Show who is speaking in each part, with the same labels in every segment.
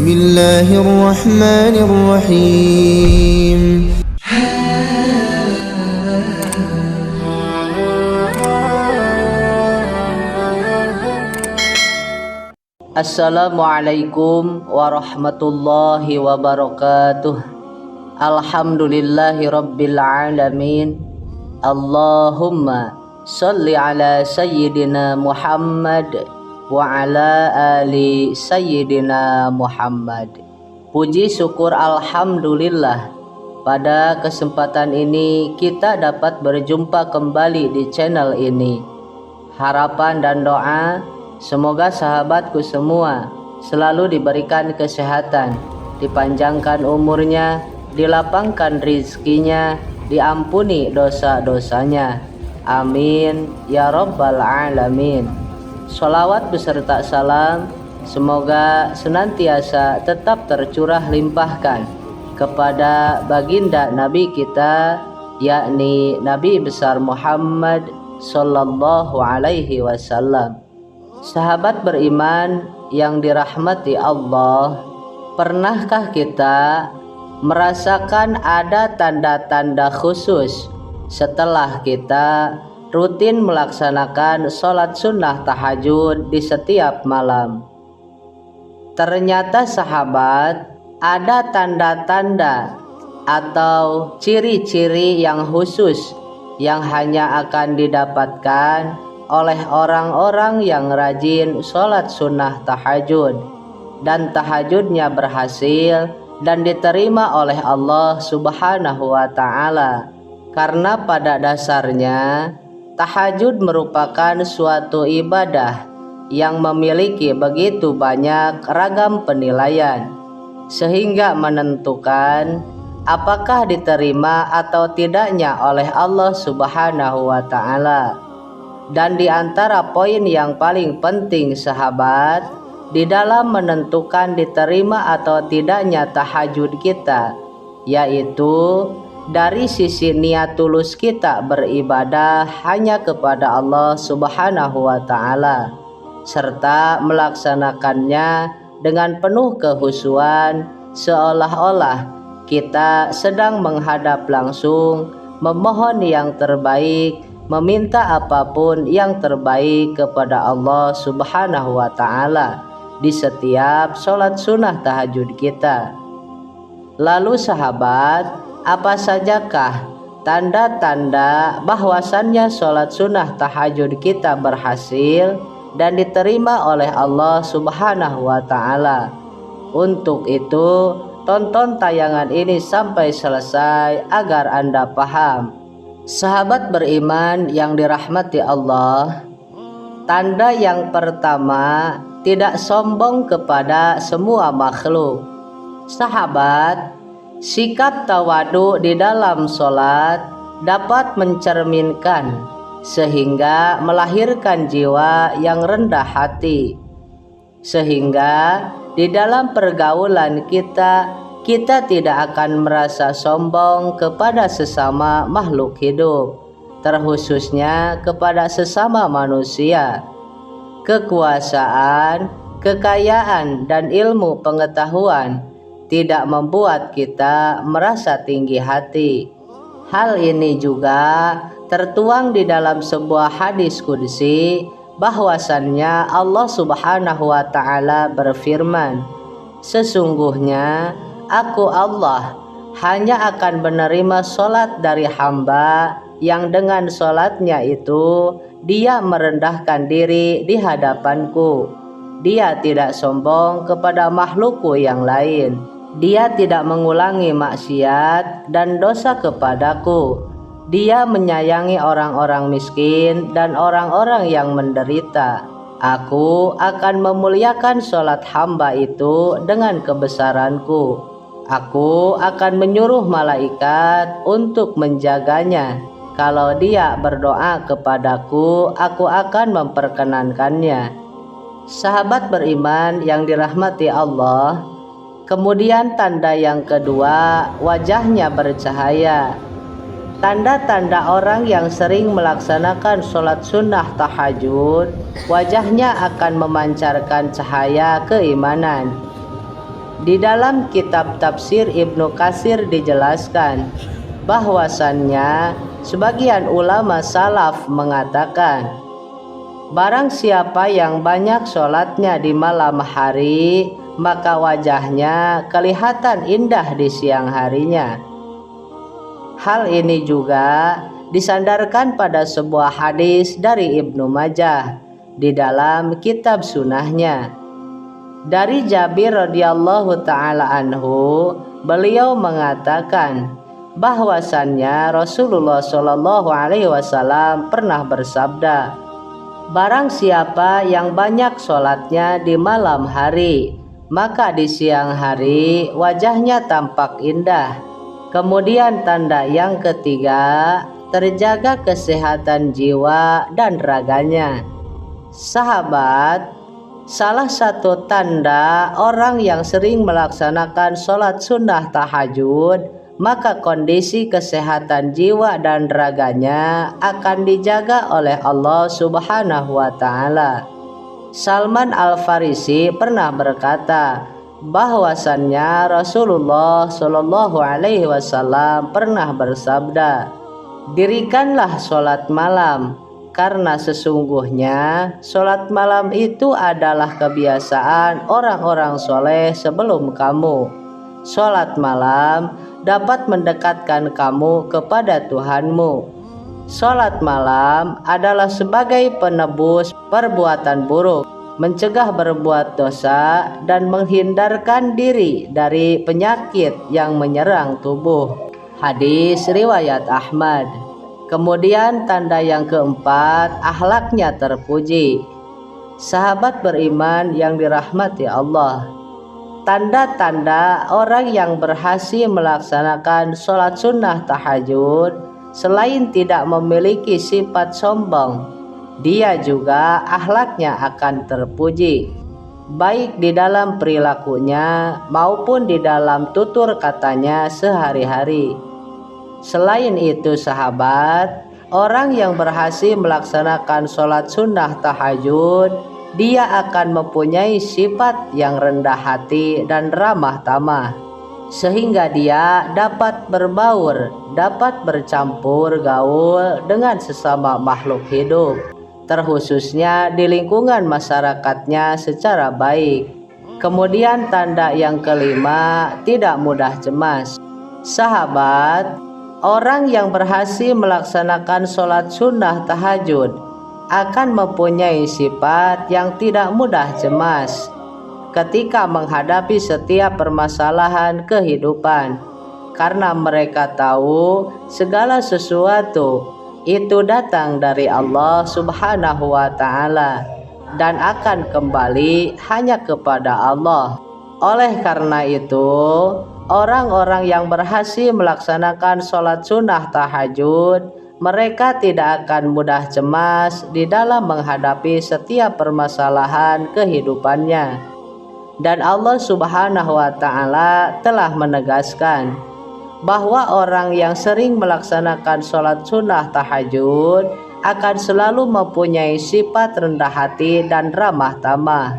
Speaker 1: الله الرحمن الرحيم.
Speaker 2: Assalamualaikum warahmatullahi wabarakatuh. Alhamdulillahi rabbil alamin. Allahumma salli ala sayyidina Muhammad wa ala ali sayyidina Muhammad. Puji syukur alhamdulillah, pada kesempatan ini kita dapat berjumpa kembali di channel ini. Harapan dan doa, semoga sahabatku semua selalu diberikan kesehatan, dipanjangkan umurnya, dilapangkan rizkinya, diampuni dosa-dosanya. Amin ya rabbal alamin. Sholawat beserta salam semoga senantiasa tetap tercurah limpahkan kepada baginda Nabi kita, yakni Nabi besar Muhammad sallallahu alaihi wasallam. Sahabat beriman yang dirahmati Allah, pernahkah kita merasakan ada tanda-tanda khusus setelah kita rutin melaksanakan sholat sunnah tahajud di setiap malam? Ternyata sahabat, ada tanda-tanda atau ciri-ciri yang khusus yang hanya akan didapatkan oleh orang-orang yang rajin sholat sunnah tahajud dan tahajudnya berhasil dan diterima oleh Allah Subhanahu wa Ta'ala. Karena pada dasarnya tahajud merupakan suatu ibadah yang memiliki begitu banyak ragam penilaian, sehingga menentukan apakah diterima atau tidaknya oleh Allah Subhanahu wa Ta'ala. Dan di antara poin yang paling penting sahabat, di dalam menentukan diterima atau tidaknya tahajud kita, yaitu dari sisi niat tulus kita beribadah hanya kepada Allah Subhanahu wa Ta'ala, serta melaksanakannya dengan penuh kehusuan, seolah-olah kita sedang menghadap langsung, memohon yang terbaik, meminta apapun yang terbaik kepada Allah Subhanahu wa Ta'ala di setiap sholat sunnah tahajud kita. Lalu sahabat, apa sajakah tanda-tanda bahwasannya sholat sunnah tahajud kita berhasil dan diterima oleh Allah Subhanahu wa Ta'ala? Untuk itu, tonton tayangan ini sampai selesai agar Anda paham. Sahabat beriman yang dirahmati Allah, tanda yang pertama, tidak sombong kepada semua makhluk. Sahabat, sikap tawadu di dalam sholat dapat mencerminkan sehingga melahirkan jiwa yang rendah hati, sehingga di dalam pergaulan kita tidak akan merasa sombong kepada sesama makhluk hidup, terkhususnya kepada sesama manusia. Kekuasaan, kekayaan, dan ilmu pengetahuan tidak membuat kita merasa tinggi hati. Hal ini juga tertuang di dalam sebuah hadis qudsi, bahwasannya Allah Subhanahu wa Ta'ala berfirman, sesungguhnya Aku Allah hanya akan menerima sholat dari hamba yang dengan sholatnya itu dia merendahkan diri di hadapanku. Dia tidak sombong kepada makhlukku yang lain. Dia tidak mengulangi maksiat dan dosa kepadaku. Dia menyayangi orang-orang miskin dan orang-orang yang menderita. Aku akan memuliakan sholat hamba itu dengan kebesaranku. Aku akan menyuruh malaikat untuk menjaganya. Kalau dia berdoa kepadaku, aku akan memperkenankannya. Sahabat beriman yang dirahmati Allah, kemudian tanda yang kedua, wajahnya bercahaya. Tanda-tanda orang yang sering melaksanakan sholat sunnah tahajud, wajahnya akan memancarkan cahaya keimanan. Di dalam kitab tafsir Ibnu Katsir dijelaskan bahwasannya sebagian ulama salaf mengatakan, barang siapa yang banyak sholatnya di malam hari, maka wajahnya kelihatan indah di siang harinya. Hal ini juga disandarkan pada sebuah hadis dari Ibnu Majah di dalam kitab sunahnya. Dari Jabir radhiyallahu taala anhu, beliau mengatakan bahwasannya Rasulullah shallallahu alaihi wasallam pernah bersabda, barang siapa yang banyak sholatnya di malam hari, maka di siang hari wajahnya tampak indah. Kemudian tanda yang ketiga, terjaga kesehatan jiwa dan raganya. Sahabat, salah satu tanda orang yang sering melaksanakan sholat sunnah tahajud, maka kondisi kesehatan jiwa dan raganya akan dijaga oleh Allah Subhanahu wa Ta'ala. Salman Al-Farisi pernah berkata bahwasannya Rasulullah Shallallahu Alaihi Wasallam pernah bersabda, dirikanlah sholat malam, karena sesungguhnya sholat malam itu adalah kebiasaan orang-orang soleh sebelum kamu. Sholat malam dapat mendekatkan kamu kepada Tuhanmu. Sholat malam adalah sebagai penebus perbuatan buruk, mencegah berbuat dosa, dan menghindarkan diri dari penyakit yang menyerang tubuh. Hadis riwayat Ahmad. Kemudian tanda yang keempat, akhlaknya terpuji. Sahabat beriman yang dirahmati Allah, tanda-tanda orang yang berhasil melaksanakan sholat sunnah tahajud, selain tidak memiliki sifat sombong, dia juga akhlaknya akan terpuji, baik di dalam perilakunya maupun di dalam tutur katanya sehari-hari. Selain itu sahabat, orang yang berhasil melaksanakan sholat sunnah tahajud, dia akan mempunyai sifat yang rendah hati dan ramah tamah, sehingga dia dapat berbaur, dapat bercampur gaul dengan sesama makhluk hidup, terkhususnya di lingkungan masyarakatnya secara baik. Kemudian tanda yang kelima, tidak mudah cemas. Sahabat, orang yang berhasil melaksanakan sholat sunnah tahajud akan mempunyai sifat yang tidak mudah cemas ketika menghadapi setiap permasalahan kehidupan, karena mereka tahu segala sesuatu itu datang dari Allah Subhanahu wa Ta'ala dan akan kembali hanya kepada Allah. Oleh karena itu, orang-orang yang berhasil melaksanakan sholat sunnah tahajud, mereka tidak akan mudah cemas di dalam menghadapi setiap permasalahan kehidupannya. Dan Allah Subhanahu wa Ta'ala telah menegaskan bahwa orang yang sering melaksanakan sholat sunnah tahajud akan selalu mempunyai sifat rendah hati dan ramah tamah,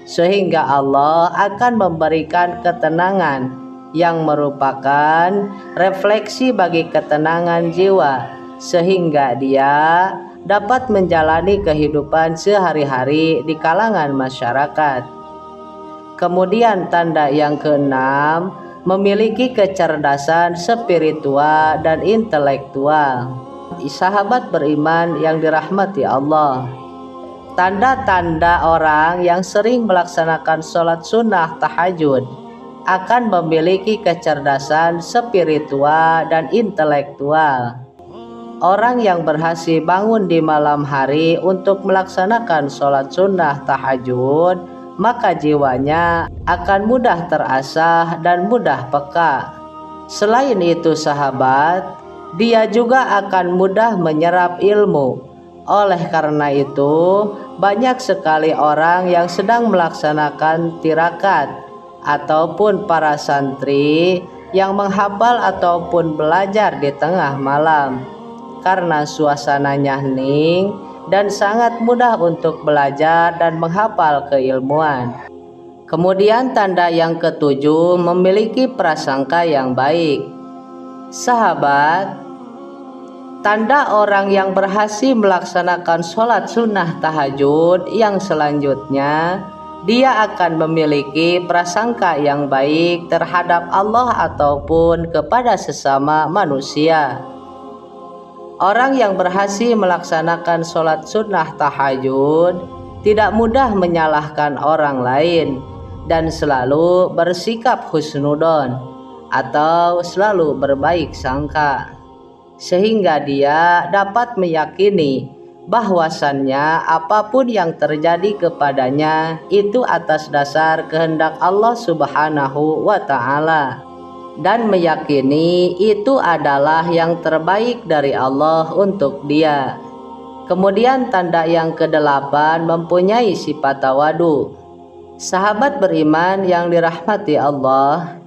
Speaker 2: sehingga Allah akan memberikan ketenangan yang merupakan refleksi bagi ketenangan jiwa, sehingga dia dapat menjalani kehidupan sehari-hari di kalangan masyarakat. Kemudian tanda yang keenam, memiliki kecerdasan spiritual dan intelektual. Sahabat beriman yang dirahmati Allah, tanda-tanda orang yang sering melaksanakan sholat sunnah tahajud akan memiliki kecerdasan spiritual dan intelektual. Orang yang berhasil bangun di malam hari untuk melaksanakan sholat sunnah tahajud, maka jiwanya akan mudah terasah dan mudah peka. Selain itu sahabat, dia juga akan mudah menyerap ilmu. Oleh karena itu, banyak sekali orang yang sedang melaksanakan tirakat ataupun para santri yang menghafal ataupun belajar di tengah malam, karena suasananya hening dan sangat mudah untuk belajar dan menghafal keilmuan. Kemudian tanda yang ketujuh, memiliki prasangka yang baik. Sahabat, tanda orang yang berhasil melaksanakan sholat sunnah tahajud yang selanjutnya, dia akan memiliki prasangka yang baik terhadap Allah ataupun kepada sesama manusia. Orang yang berhasil melaksanakan sholat sunnah tahajud tidak mudah menyalahkan orang lain dan selalu bersikap husnudon atau selalu berbaik sangka, sehingga dia dapat meyakini bahwasannya apapun yang terjadi kepadanya itu atas dasar kehendak Allah Subhanahu wa Ta'ala, dan meyakini itu adalah yang terbaik dari Allah untuk dia. Kemudian tanda yang kedelapan, mempunyai sifat tawadu. Sahabat beriman yang dirahmati Allah,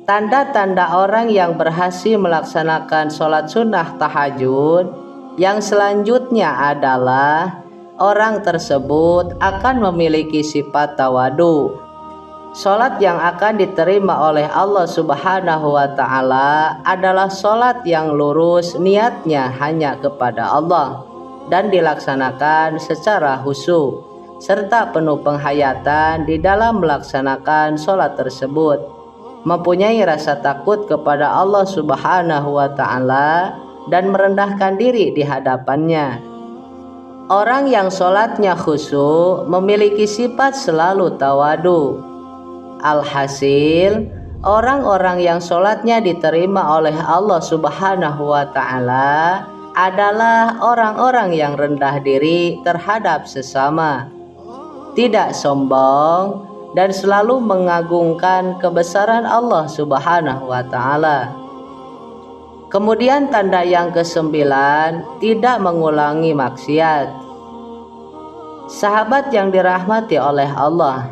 Speaker 2: tanda-tanda orang yang berhasil melaksanakan sholat sunnah tahajud yang selanjutnya adalah orang tersebut akan memiliki sifat tawadu. Sholat yang akan diterima oleh Allah Subhanahu wa Ta'ala adalah sholat yang lurus niatnya hanya kepada Allah dan dilaksanakan secara khusyuk serta penuh penghayatan di dalam melaksanakan sholat tersebut, mempunyai rasa takut kepada Allah Subhanahu wa Ta'ala dan merendahkan diri di hadapannya. Orang yang sholatnya khusyuk memiliki sifat selalu tawadu. Alhasil, orang-orang yang sholatnya diterima oleh Allah Subhanahu wa Ta'ala adalah orang-orang yang rendah diri terhadap sesama, tidak sombong, dan selalu mengagungkan kebesaran Allah Subhanahu wa Ta'ala. Kemudian tanda yang kesembilan, tidak mengulangi maksiat. Sahabat yang dirahmati oleh Allah,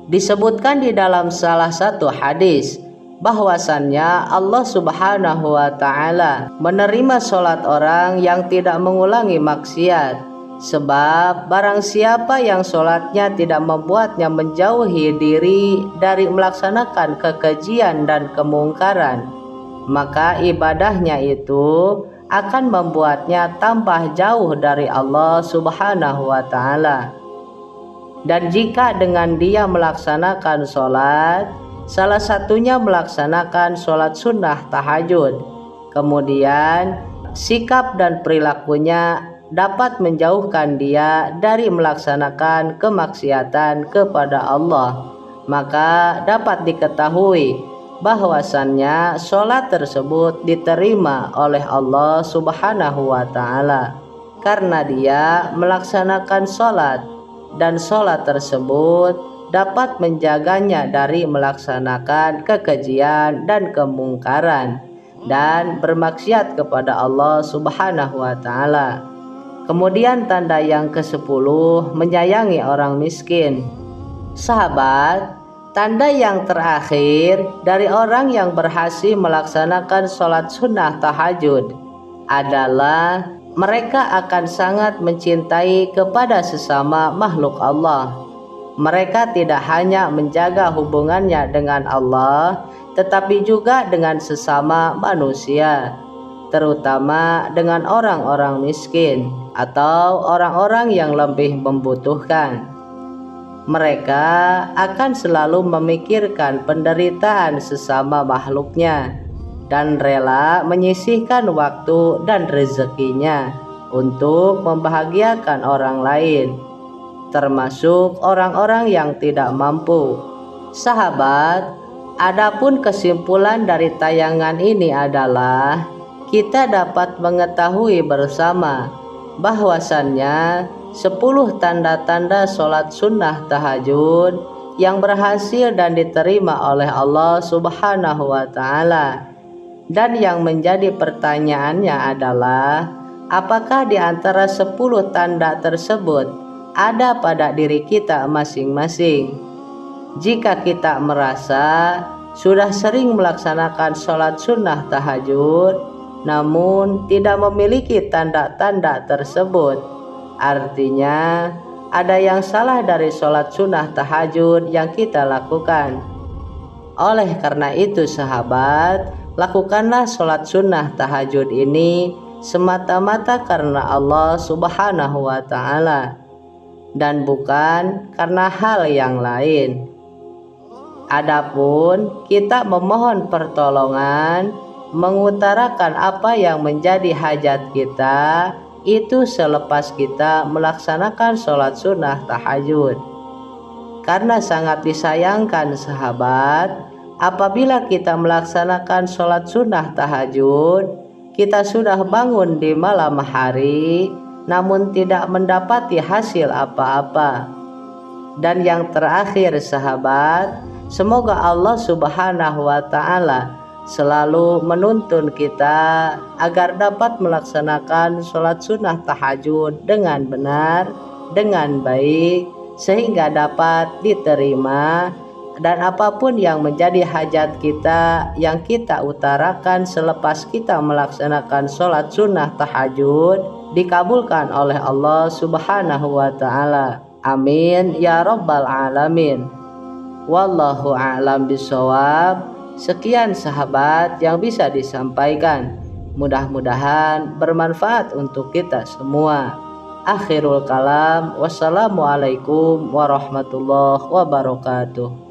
Speaker 2: disebutkan di dalam salah satu hadis bahwasannya Allah Subhanahu wa Ta'ala menerima sholat orang yang tidak mengulangi maksiat. Sebab barang siapa yang sholatnya tidak membuatnya menjauhi diri dari melaksanakan kekejian dan kemungkaran, maka ibadahnya itu akan membuatnya tambah jauh dari Allah Subhanahu wa Ta'ala. Dan jika dengan dia melaksanakan sholat, salah satunya melaksanakan sholat sunnah tahajud, kemudian sikap dan perilakunya dapat menjauhkan dia dari melaksanakan kemaksiatan kepada Allah, maka dapat diketahui bahwasannya sholat tersebut diterima oleh Allah Subhanahu wa Ta'ala karena dia melaksanakan sholat, dan sholat tersebut dapat menjaganya dari melaksanakan kekejian dan kemungkaran dan bermaksiat kepada Allah Subhanahu wa Ta'ala. Kemudian tanda yang ke-10, menyayangi orang miskin. Sahabat, tanda yang terakhir dari orang yang berhasil melaksanakan sholat sunnah tahajud adalah mereka akan sangat mencintai kepada sesama makhluk Allah. Mereka tidak hanya menjaga hubungannya dengan Allah, tetapi juga dengan sesama manusia, terutama dengan orang-orang miskin atau orang-orang yang lebih membutuhkan. Mereka akan selalu memikirkan penderitaan sesama makhluknya dan rela menyisihkan waktu dan rezekinya untuk membahagiakan orang lain, termasuk orang-orang yang tidak mampu. Sahabat, adapun kesimpulan dari tayangan ini adalah kita dapat mengetahui bersama bahwasannya 10 tanda-tanda sholat sunnah tahajud yang berhasil dan diterima oleh Allah Subhanahu wa Ta'ala. Dan yang menjadi pertanyaannya adalah, apakah di antara 10 tanda tersebut ada pada diri kita masing-masing? Jika kita merasa sudah sering melaksanakan sholat sunnah tahajud namun tidak memiliki tanda-tanda tersebut, artinya ada yang salah dari sholat sunnah tahajud yang kita lakukan. Oleh karena itu sahabat, lakukanlah sholat sunnah tahajud ini semata-mata karena Allah Subhanahu wa Ta'ala dan bukan karena hal yang lain. Adapun kita memohon pertolongan, mengutarakan apa yang menjadi hajat kita, itu selepas kita melaksanakan sholat sunnah tahajud. Karena sangat disayangkan sahabat, apabila kita melaksanakan sholat sunnah tahajud, kita sudah bangun di malam hari, namun tidak mendapati hasil apa-apa. Dan yang terakhir sahabat, semoga Allah Subhanahu wa Ta'ala selalu menuntun kita agar dapat melaksanakan sholat sunnah tahajud dengan benar, dengan baik, sehingga dapat diterima, dan apapun yang menjadi hajat kita yang kita utarakan selepas kita melaksanakan sholat sunnah tahajud dikabulkan oleh Allah Subhanahu wa Ta'ala. Amin ya rabbal alamin. Wallahu a'lam bishawab. Sekian sahabat yang bisa disampaikan, mudah-mudahan bermanfaat untuk kita semua. Akhirul kalam, wassalamualaikum warahmatullahi wabarakatuh.